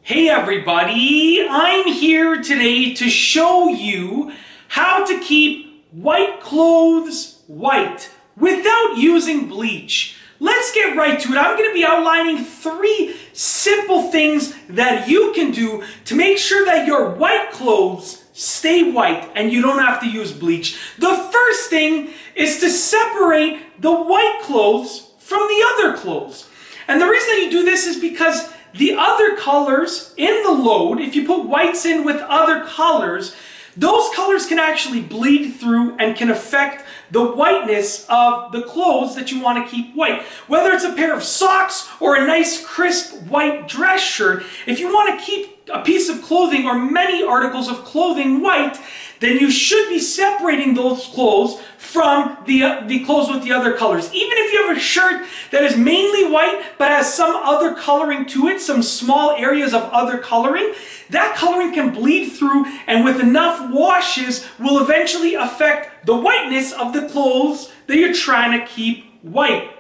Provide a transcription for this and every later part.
Hey everybody, I'm here today to show you how to keep white clothes white without using bleach. Let's get right to it. I'm going to be outlining 3 simple things that you can do to make sure that your white clothes stay white and you don't have to use bleach. The first thing is to separate the white clothes from the other clothes. And the reason that you do this is because the other colors in the load, if you put whites in with other colors, those colors can actually bleed through and can affect the whiteness of the clothes that you want to keep white. Whether it's a pair of socks or a nice crisp white dress shirt, if you want to keep a piece of clothing or many articles of clothing white, then you should be separating those clothes from the clothes with the other colors. Even if you have a shirt that is mainly white but has some other coloring to it, some small areas of other coloring, that coloring can bleed through and with enough washes will eventually affect the whiteness of the clothes that you're trying to keep white.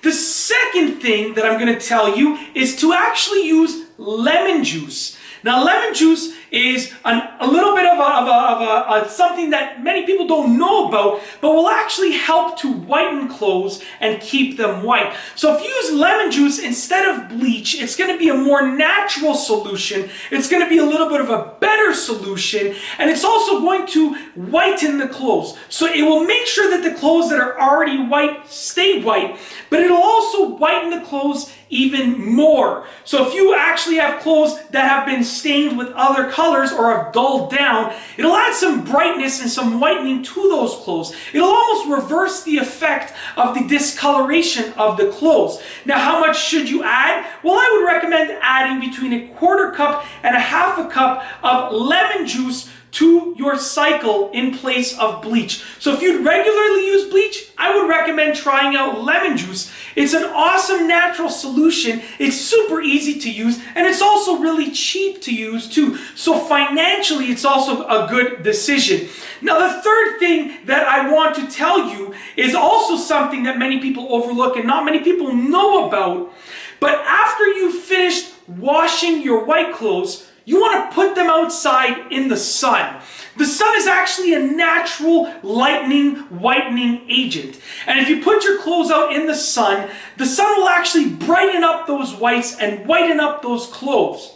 The second thing that I'm going to tell you is to actually use lemon juice. Now, lemon juice is a little bit of something that many people don't know about, but will actually help to whiten clothes and keep them white. So if you use lemon juice instead of bleach, it's going to be a more natural solution. It's going to be a little bit of a better solution, and it's also going to whiten the clothes. So it will make sure that the clothes that are already white stay white, but it'll also whiten the clothes even more. So if you actually have clothes that have been stained with other colors or have dulled down, it'll add some brightness and some whitening to those clothes. It'll almost reverse the effect of the discoloration of the clothes. Now, how much should you add? Well, I would recommend adding between 1/4 cup and 1/2 cup of lemon juice to your cycle in place of bleach. So if you'd regularly use bleach, I would recommend trying out lemon juice. It's an awesome natural solution. It's super easy to use, and it's also really cheap to use too. So financially, it's also a good decision. Now, the third thing that I want to tell you is also something that many people overlook and not many people know about. But after you've finished washing your white clothes, you want to put them outside in the sun. The sun is actually a natural lightening, whitening agent. And if you put your clothes out in the sun will actually brighten up those whites and whiten up those clothes.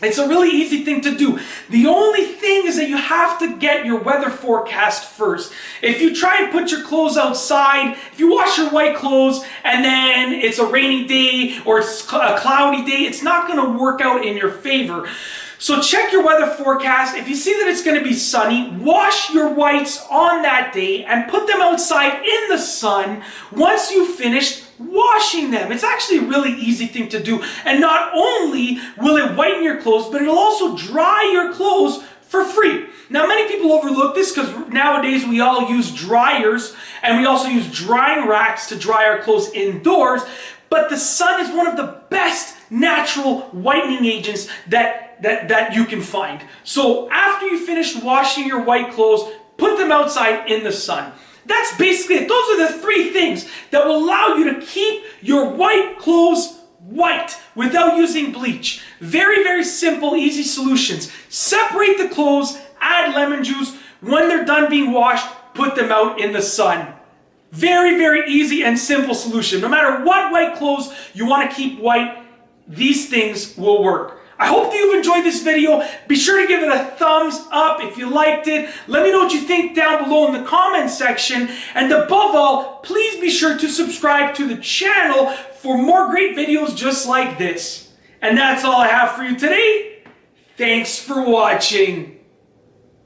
It's a really easy thing to do. The only thing is that you have to get your weather forecast first. If you try and put your clothes outside, if you wash your white clothes and then it's a rainy day or it's a cloudy day, it's not going to work out in your favor. So check your weather forecast. If you see that it's going to be sunny, wash your whites on that day and put them outside in the sun once you've finished washing them. It's actually a really easy thing to do. And not only will it whiten your clothes, but it'll also dry your clothes for free. Now, many people overlook this because nowadays we all use dryers and we also use drying racks to dry our clothes indoors. But the sun is one of the best natural whitening agents that you can find. So after you finish washing your white clothes, put them outside in the sun. That's basically it. Those are the 3 things that will allow you to keep your white clothes white without using bleach. Very, very simple, easy solutions. Separate the clothes, add lemon juice. When they're done being washed, put them out in the sun. Very, very easy and simple solution. No matter what white clothes you want to keep white, these things will work. I hope that you've enjoyed this video. Be sure to give it a thumbs up if you liked it. Let me know what you think down below in the comment section. And above all, please be sure to subscribe to the channel for more great videos just like this. And that's all I have for you today. Thanks for watching.